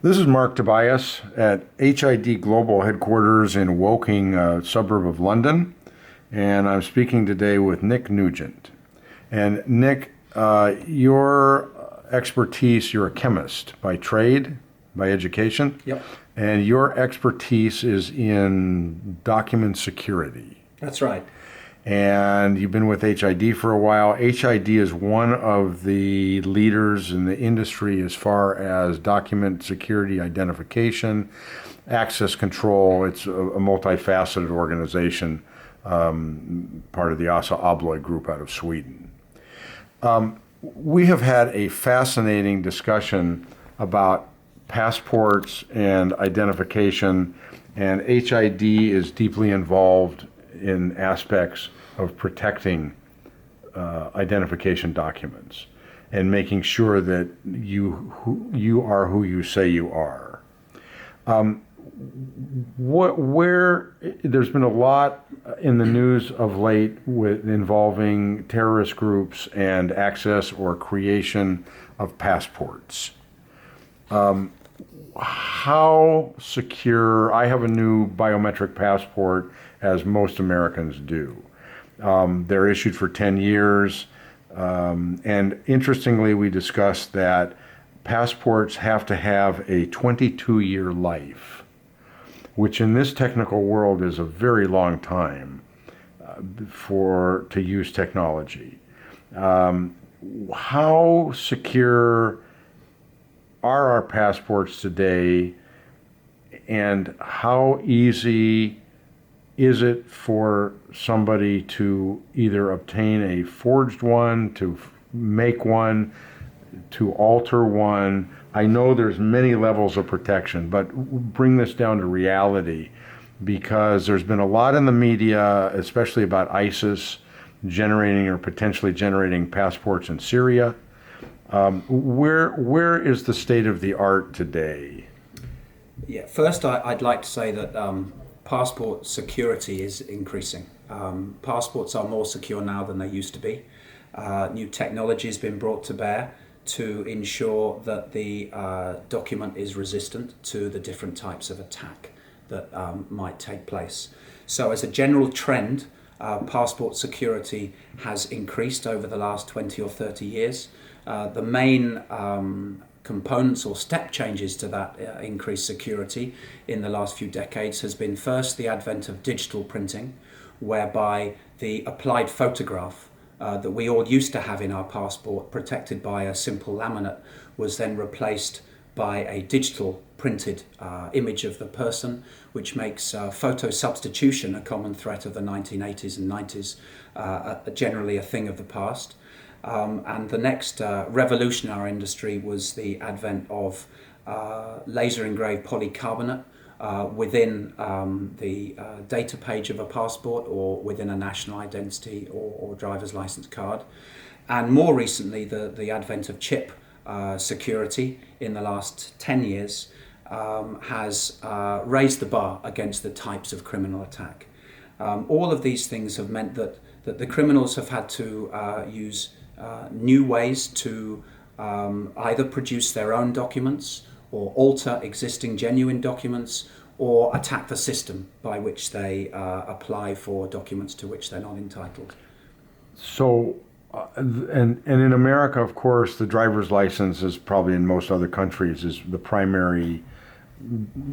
This is Marc Tobias at HID Global headquarters in Woking, a suburb of London, and I'm speaking today with Nick Nugent. And Nick, your expertise, you're a chemist by trade, by education, Yep, and your expertise is in document security. that's right. And you've been with HID for a while. HID is one of the leaders in the industry as far as document security identification, access control. It's a multifaceted organization, part of the Assa Abloy group out of Sweden. We have had a fascinating discussion about passports and identification, and HID is deeply involved in aspects of protecting identification documents and making sure that you are who you say you are. Where there's been a lot in the news of late with involving terrorist groups and access or creation of passports. How secure? I have a new biometric passport, as most Americans do. They're issued for 10 years. And interestingly, we discussed that passports have to have a 22-year life, which in this technical world is a very long time to use technology. How secure are our passports today, and how easy is it for somebody to either obtain a forged one, to make one, to alter one? I know there's many levels of protection, but bring this down to reality, because there's been a lot in the media, especially about ISIS generating or potentially generating passports in Syria. Where is the state of the art today? Yeah, first I'd like to say that passport security is increasing. Passports are more secure now than they used to be. New technology has been brought to bear to ensure that the document is resistant to the different types of attack that might take place. So as a general trend, passport security has increased over the last 20 or 30 years. The main components or step changes to that increased security in the last few decades has been first the advent of digital printing, whereby the applied photograph that we all used to have in our passport, protected by a simple laminate, was then replaced by a digital printed image of the person, which makes photo substitution a common threat of the 1980s and 90s, generally a thing of the past. And the next revolution in our industry was the advent of laser engraved polycarbonate within the data page of a passport or within a national identity or driver's license card. And more recently, the advent of chip security in the last 10 years has raised the bar against the types of criminal attack. All of these things have meant that the criminals have had to use new ways to either produce their own documents or alter existing genuine documents or attack the system by which they apply for documents to which they're not entitled. So, and in America, of course, the driver's license is probably in most other countries is the primary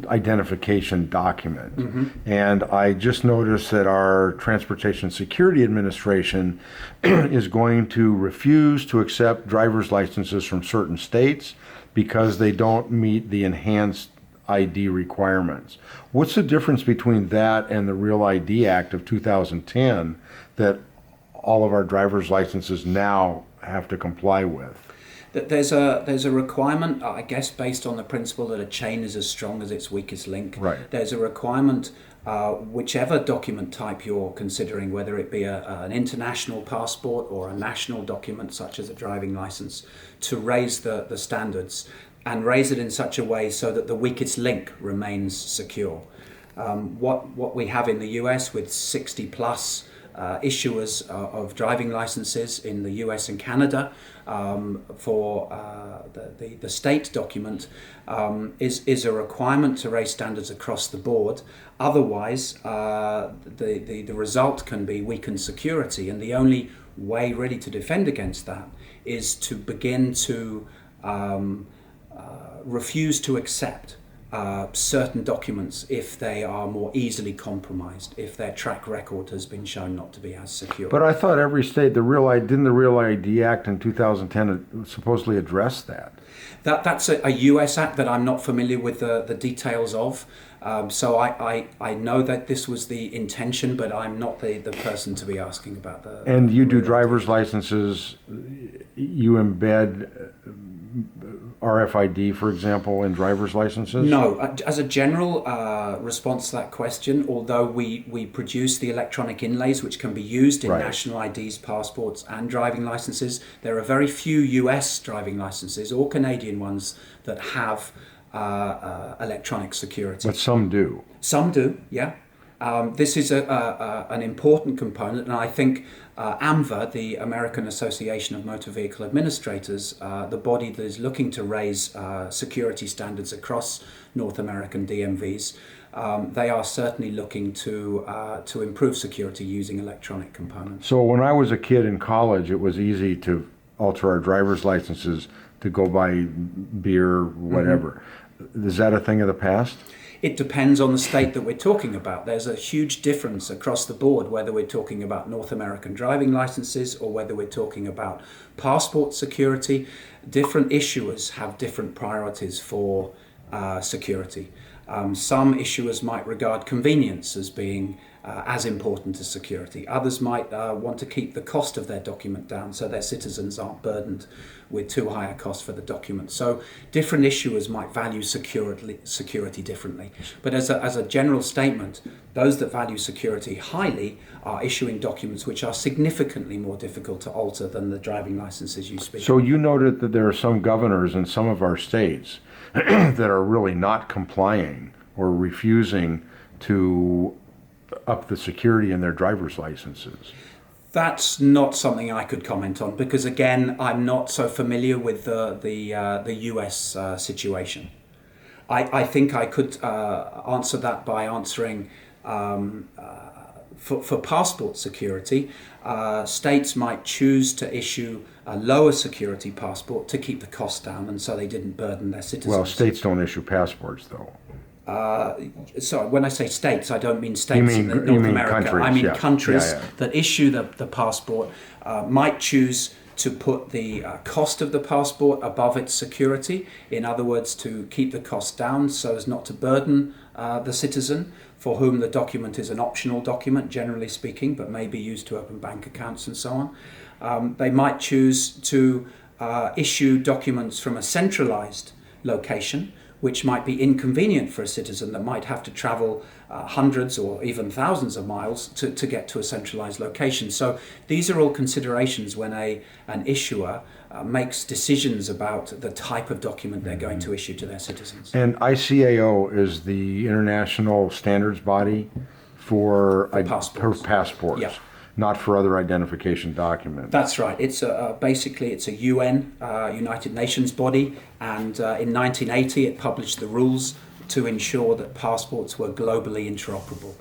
identification document. Mm-hmm. And I just noticed that our Transportation Security Administration is going to refuse to accept driver's licenses from certain states because they don't meet the enhanced ID requirements. What's the difference between that and the Real ID Act of 2010 that all of our driver's licenses now have to comply with? There's a requirement, I guess, based on the principle that a chain is as strong as its weakest link. Right. There's a requirement, whichever document type you're considering, whether it be an international passport or a national document such as a driving license, to raise the standards and raise it in such a way so that the weakest link remains secure. What we have in the US with 60 plus issuers of driving licenses in the US and Canada for the state document is a requirement to raise standards across the board. Otherwise, the result can be weakened security, and the only way really to defend against that is to begin to refuse to accept certain documents if they are more easily compromised, if their track record has been shown not to be as secure. But I thought every state, the Real ID Act in 2010 supposedly addressed that. That's a US Act that I'm not familiar with the details of. So I know that this was the intention, but I'm not the person to be asking about the... And you do driver's licenses, you embed RFID, for example, in driver's licenses? No. As a general response to that question, although we produce the electronic inlays which can be used in national IDs, passports and driving licenses, there are very few US driving licenses or Canadian ones that have electronic security. But some do. Some do, yeah. This is an important component, and I think AMVA, the American Association of Motor Vehicle Administrators, the body that is looking to raise security standards across North American DMVs, they are certainly looking to improve security using electronic components. So when I was a kid in college, it was easy to alter our driver's licenses to go buy beer, whatever. Mm-hmm. Is that a thing of the past? It depends on the state that we're talking about. There's a huge difference across the board, whether we're talking about North American driving licenses or whether we're talking about passport security. Different issuers have different priorities for security. Some issuers might regard convenience as being as important as security. Others might want to keep the cost of their document down so their citizens aren't burdened with too high a cost for the document. So different issuers might value security differently. But as a general statement, those that value security highly are issuing documents which are significantly more difficult to alter than the driving licenses you speak of. So you noted that there are some governors in some of our states that are really not complying or refusing to up the security in their driver's licenses. That's not something I could comment on because, again, I'm not so familiar with the US situation. I think I could answer that by answering for passport security, states might choose to issue a lower security passport to keep the cost down, and so they didn't burden their citizens. Well, states don't issue passports, though. So when I say states, I don't mean states in North America. Countries, I mean countries that issue the passport might choose to put the cost of the passport above its security. In other words, to keep the cost down so as not to burden the citizen, for whom the document is an optional document, generally speaking, but may be used to open bank accounts and so on. They might choose to issue documents from a centralized location, which might be inconvenient for a citizen that might have to travel hundreds or even thousands of miles to get to a centralized location. So these are all considerations when an issuer makes decisions about the type of document they're going to issue to their citizens. And ICAO is the international standards body for passports. Yeah. Not for other identification documents. That's right. It's basically it's a UN, United Nations body, and in 1980 it published the rules to ensure that passports were globally interoperable.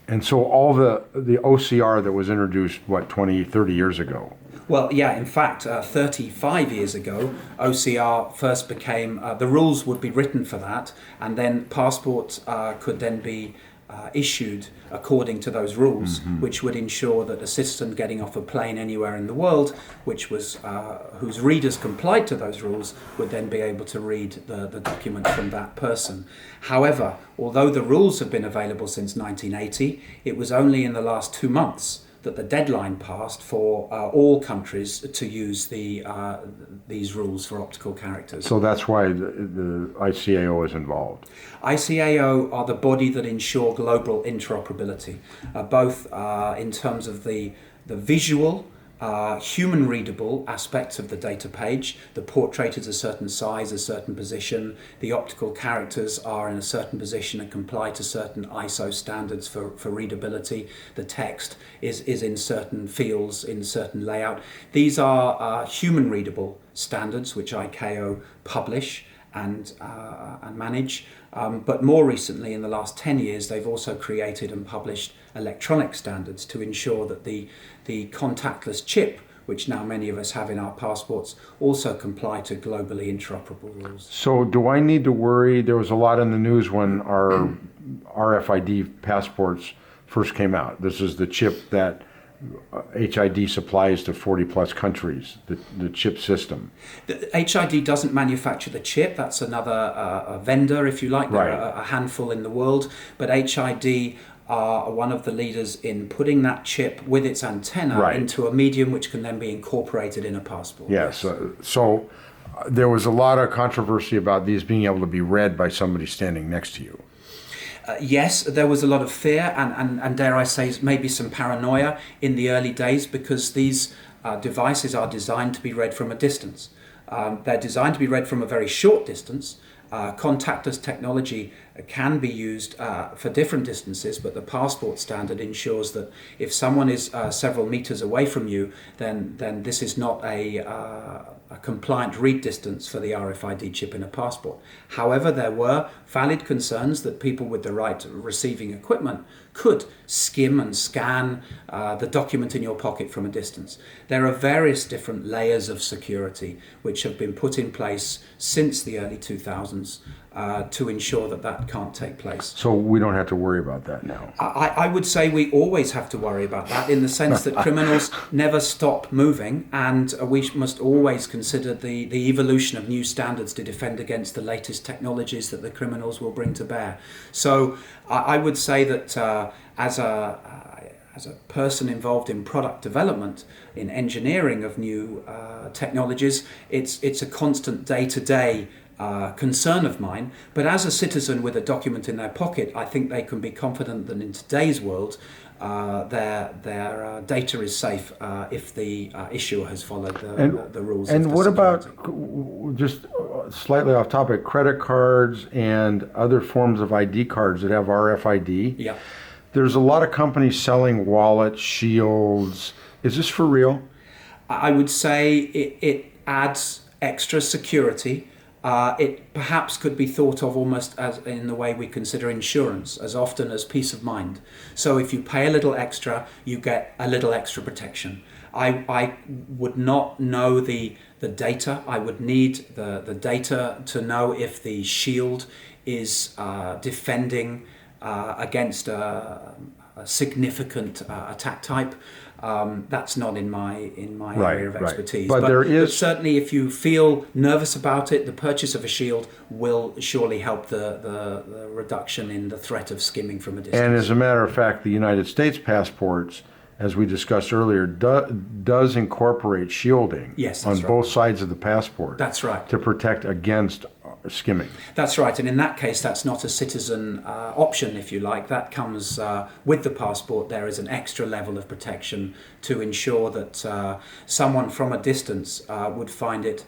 And so all the OCR that was introduced, 20, 30 years ago? Well, yeah, in fact, 35 years ago, OCR first became, the rules would be written for that, and then passports could then be issued according to those rules, which would ensure that a citizen getting off a plane anywhere in the world, whose readers complied to those rules, would then be able to read the document from that person. However, although the rules have been available since 1980, it was only in the last 2 months that the deadline passed for all countries to use these rules for optical characters. So that's why the ICAO is involved. ICAO are the body that ensure global interoperability, both in terms of the visual human readable aspects of the data page. The portrait is a certain size, a certain position. The optical characters are in a certain position and comply to certain ISO standards for readability. The text is in certain fields, in certain layout. These are human readable standards which ICAO publish and manage. But more recently, in the last 10 years, they've also created and published electronic standards to ensure that the contactless chip, which now many of us have in our passports, also comply to globally interoperable rules. So do I need to worry? There was a lot in the news when our RFID passports first came out. This is the chip that HID supplies to 40 plus countries, the chip system. The HID doesn't manufacture the chip. That's another vendor, if you like. There Right. are a handful in the world, but HID are one of the leaders in putting that chip with its antenna Right. into a medium which can then be incorporated in a passport. Yes. So there was a lot of controversy about these being able to be read by somebody standing next to you. Yes, there was a lot of fear and dare I say maybe some paranoia in the early days because these devices are designed to be read from a distance. They're designed to be read from a very short distance. Contactless technology can be used for different distances, but the passport standard ensures that if someone is several meters away from you, then this is not a compliant read distance for the RFID chip in a passport. However, there were valid concerns that people with the right receiving equipment could skim and scan the document in your pocket from a distance. There are various different layers of security which have been put in place since the early 2000s to ensure that that can't take place. So we don't have to worry about that now. I would say we always have to worry about that in the sense that criminals never stop moving, and we must always consider the evolution of new standards to defend against the latest technologies that the criminals will bring to bear. So I would say that as a person involved in product development, in engineering of new technologies, it's a constant day-to-day concern of mine. But as a citizen with a document in their pocket, I think they can be confident that in today's world, their data is safe if the issuer has followed the rules. And of the what security. about, just slightly off topic, credit cards and other forms of ID cards that have RFID? Yeah. There's a lot of companies selling wallets, shields. Is this for real? I would say it adds extra security. It perhaps could be thought of almost as in the way we consider insurance, as often as peace of mind. So if you pay a little extra, you get a little extra protection. I would not know the data. I would need the data to know if the shield is defending against a significant attack type. That's not in my area of expertise. But there is, but certainly, if you feel nervous about it, the purchase of a shield will surely help the reduction in the threat of skimming from a distance. and as a matter of fact, the United States passports, as we discussed earlier, does incorporate shielding Yes, on that's right. both sides of the passport. That's right. To protect against skimming. That's right, and in that case, that's not a citizen option, if you like. That comes with the passport. There is an extra level of protection to ensure that someone from a distance would find it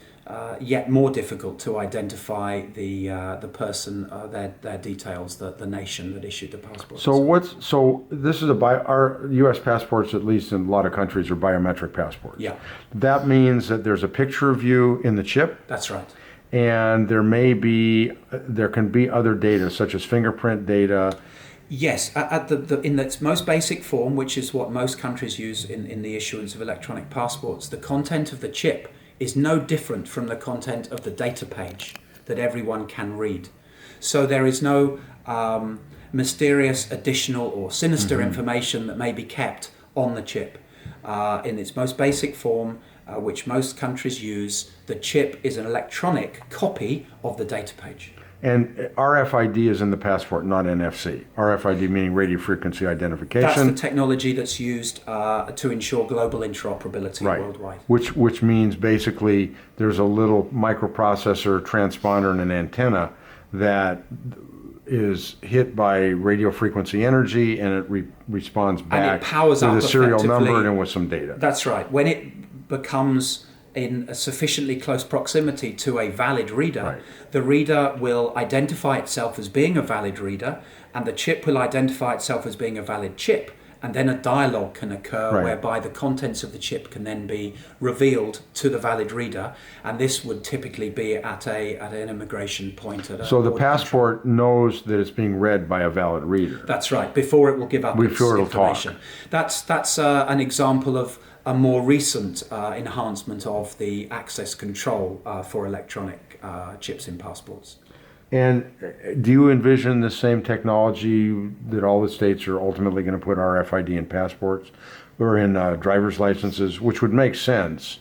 yet more difficult to identify the person, their details, the nation that issued the passport. So this is our U.S. passports, at least in a lot of countries, are biometric passports. Yeah, That means that there's a picture of you in the chip, that's right. and there can be other data such as fingerprint data. Yes, in its most basic form, which is what most countries use in the issuance of electronic passports, the content of the chip is no different from the content of the data page that everyone can read. So there is no mysterious additional or sinister information that may be kept on the chip. In its most basic form, which most countries use, the chip is an electronic copy of the data page. And RFID is in the passport, not NFC. RFID meaning radio frequency identification. That's the technology that's used to ensure global interoperability worldwide. Which means basically there's a little microprocessor, transponder, and an antenna that is hit by radio frequency energy, and it responds back powers with up a serial effectively. number and with some data. That's right. When it becomes in a sufficiently close proximity to a valid reader, Right. the reader will identify itself as being a valid reader, and the chip will identify itself as being a valid chip. And then a dialogue can occur Right. whereby the contents of the chip can then be revealed to the valid reader, and this would typically be at an immigration point. So the border passport knows that it's being read by a valid reader. That's right. Before it will give up Before its it'll talk. information. That's an example of a more recent enhancement of the access control for electronic chips in passports. And do you envision the same technology that all the states are ultimately going to put RFID in passports or in driver's licenses, which would make sense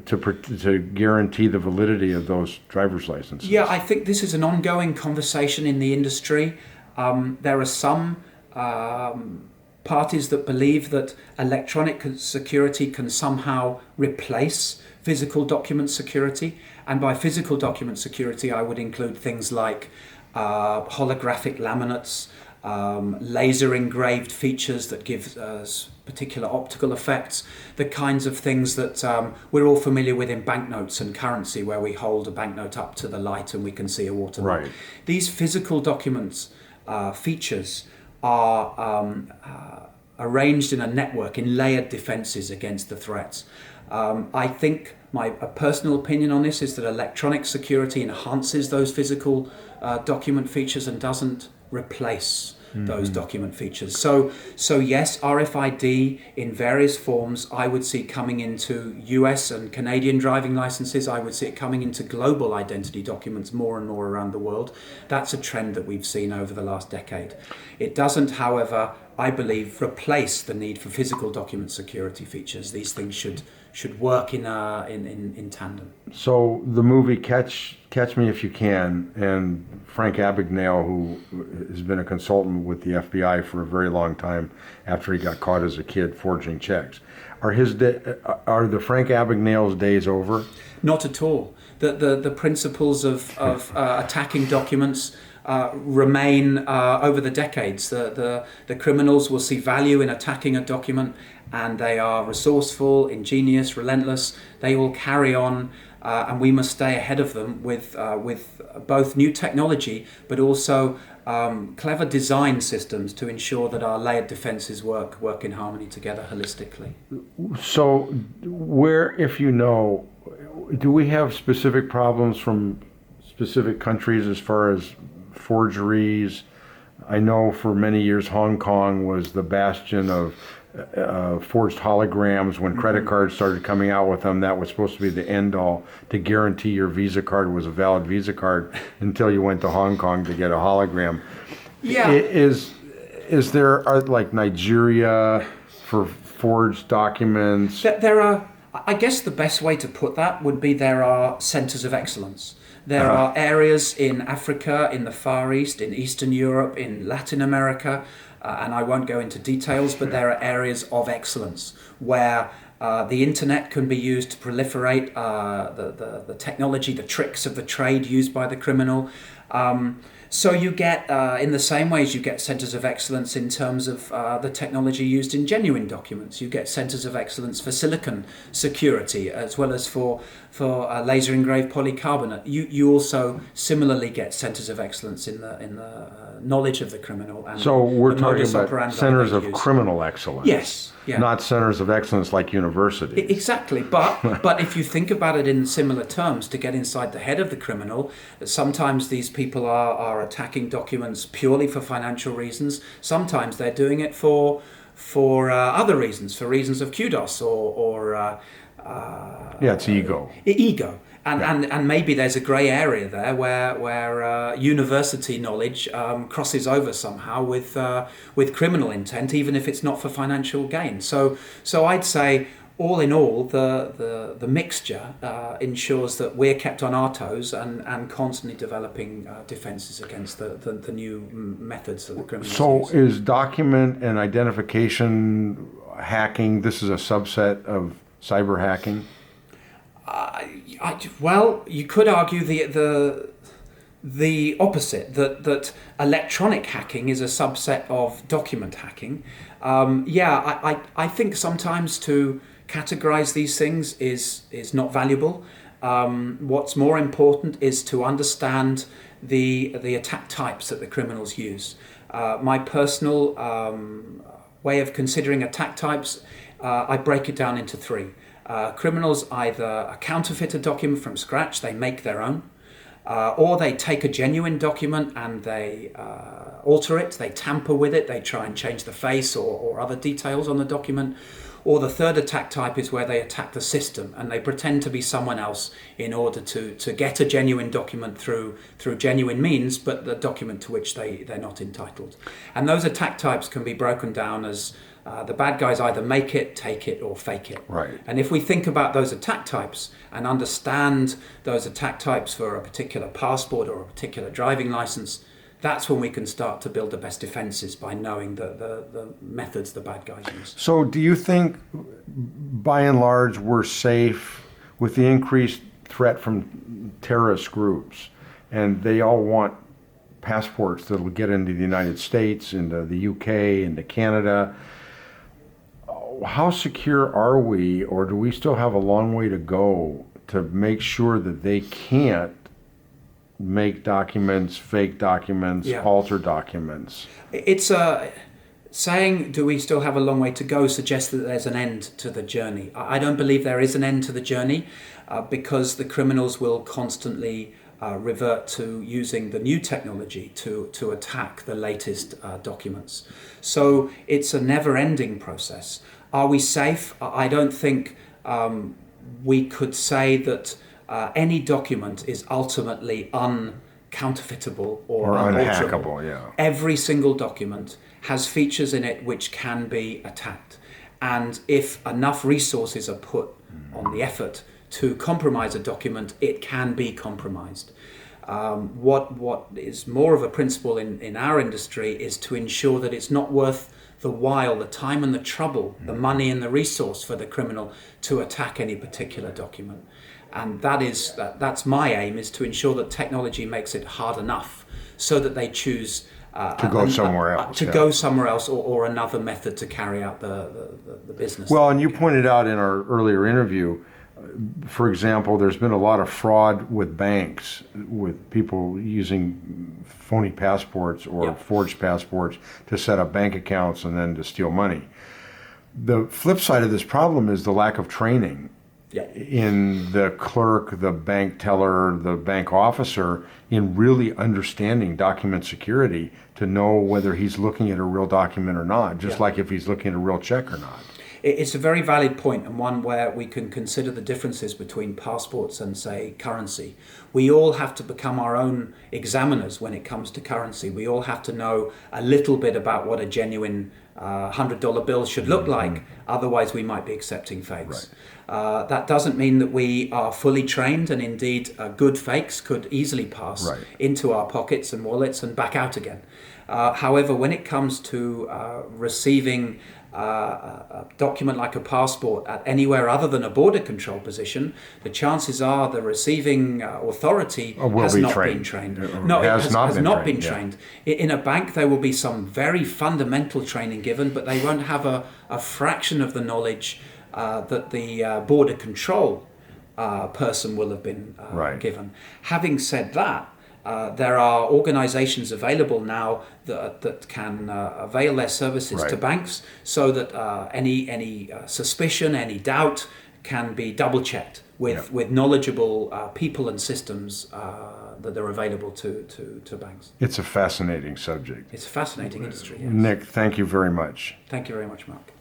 to guarantee the validity of those driver's licenses? Yeah, I think this is an ongoing conversation in the industry. There are some parties that believe that electronic security can somehow replace physical document security. And by physical document security, I would include things like holographic laminates, laser engraved features that give particular optical effects, the kinds of things that we're all familiar with in banknotes and currency, where we hold a banknote up to the light and we can see a watermark. Right. These physical documents features are arranged in a network in layered defenses against the threats. I think my personal opinion on this is that electronic security enhances those physical document features and doesn't replace those document features. So yes, RFID in various forms I would see coming into US and Canadian driving licenses. I would see it coming into global identity documents more and more around the world. That's a trend that we've seen over the last decade. It doesn't, however, I believe, replace the need for physical document security features. These things should work in tandem. So the movie Catch Me If You Can, and Frank Abagnale, who has been a consultant with the FBI for a very long time after he got caught as a kid forging checks, are the Frank Abagnale's days over? Not at all. The principles of attacking documents remain over the decades. The criminals will see value in attacking a document, and they are resourceful, ingenious, relentless. They will carry on, and we must stay ahead of them with both new technology, but also clever design systems to ensure that our layered defenses work in harmony together holistically. So, if you know, do we have specific problems from specific countries as far as forgeries? I know for many years Hong Kong was the bastion of forged holograms. When credit cards started coming out with them, that was supposed to be the end all to guarantee your Visa card was a valid Visa card until you went to Hong Kong to get a hologram. Yeah. Is there like Nigeria for forged documents? There are, I guess the best way to put that would be there are centers of excellence. There are areas in Africa, in the Far East, in Eastern Europe, in Latin America, and I won't go into details, but there are areas of excellence where the internet can be used to proliferate the technology, the tricks of the trade used by the criminal. So you get, in the same ways you get centers of excellence in terms of the technology used in genuine documents. You get centers of excellence for silicon security as well as for laser engraved polycarbonate. You also similarly get centers of excellence in the knowledge of the criminal. And So we're the talking modus about operandi centers they of use. criminal excellence. Yes. Yeah. Not centers of excellence like universities. Exactly, but if you think about it in similar terms, to get inside the head of the criminal, sometimes these people are attacking documents purely for financial reasons. Sometimes they're doing it for other reasons, for reasons of kudos or it's ego. Ego. And maybe there's a grey area there where university knowledge crosses over somehow with criminal intent, even if it's not for financial gain. So I'd say, all in all, the mixture ensures that we're kept on our toes and constantly developing defences against the new methods that the criminals So use. is document and identification hacking, this is a subset of cyber hacking? Well, you could argue the opposite, that electronic hacking is a subset of document hacking. I think sometimes to categorize these things is not valuable. What's more important is to understand the attack types that the criminals use. My personal way of considering attack types, I break it down into three. Criminals either counterfeit a document from scratch, they make their own, or they take a genuine document and they alter it, they tamper with it, they try and change the face or other details on the document. Or the third attack type is where they attack the system and they pretend to be someone else in order to get a genuine document through genuine means, but the document to which they're not entitled. And those attack types can be broken down as the bad guys either make it, take it, or fake it. Right. And if we think about those attack types and understand those attack types for a particular passport or a particular driving license, that's when we can start to build the best defenses by knowing the methods the bad guys use. So do you think, by and large, we're safe with the increased threat from terrorist groups, and they all want passports that will get into the United States, into the UK, into Canada? How secure are we, or do we still have a long way to go to make sure that they can't make documents, fake documents, alter documents? It's saying, do we still have a long way to go, suggests that there's an end to the journey. I don't believe there is an end to the journey because the criminals will constantly revert to using the new technology to attack the latest documents. So it's a never-ending process. Are we safe? I don't think we could say that any document is ultimately uncounterfeitable or unhackable. Yeah. Every single document has features in it which can be attacked. And if enough resources are put on the effort to compromise a document, it can be compromised. What is more of a principle in our industry is to ensure that it's not worth the while, the time and the trouble, the money and the resource for the criminal to attack any particular document. And that's my aim, is to ensure that technology makes it hard enough so that they choose to go somewhere else. Go somewhere else or another method to carry out the business. Well, and you pointed out in our earlier interview, for example, there's been a lot of fraud with banks, with people using phony passports or forged passports to set up bank accounts and then to steal money. The flip side of this problem is the lack of training in the clerk, the bank teller, the bank officer, in really understanding document security to know whether he's looking at a real document or not, just like if he's looking at a real check or not. It's a very valid point, and one where we can consider the differences between passports and, say, currency. We all have to become our own examiners when it comes to currency. We all have to know a little bit about what a genuine $100 bill should look like, otherwise we might be accepting fakes. Right. That doesn't mean that we are fully trained, and indeed good fakes could easily pass into our pockets and wallets and back out again. However, when it comes to receiving a document like a passport at anywhere other than a border control position, the chances are the receiving authority has not been trained. No, it has not been trained. In a bank, there will be some very fundamental training given, but they won't have a fraction of the knowledge that the border control person will have been given. Having said that, there are organizations available now that can avail their services to banks so that any suspicion, any doubt can be double checked with knowledgeable people and systems that are available to banks. It's a fascinating subject. It's a fascinating industry. Yes. Nick, thank you very much. Thank you very much, Mark.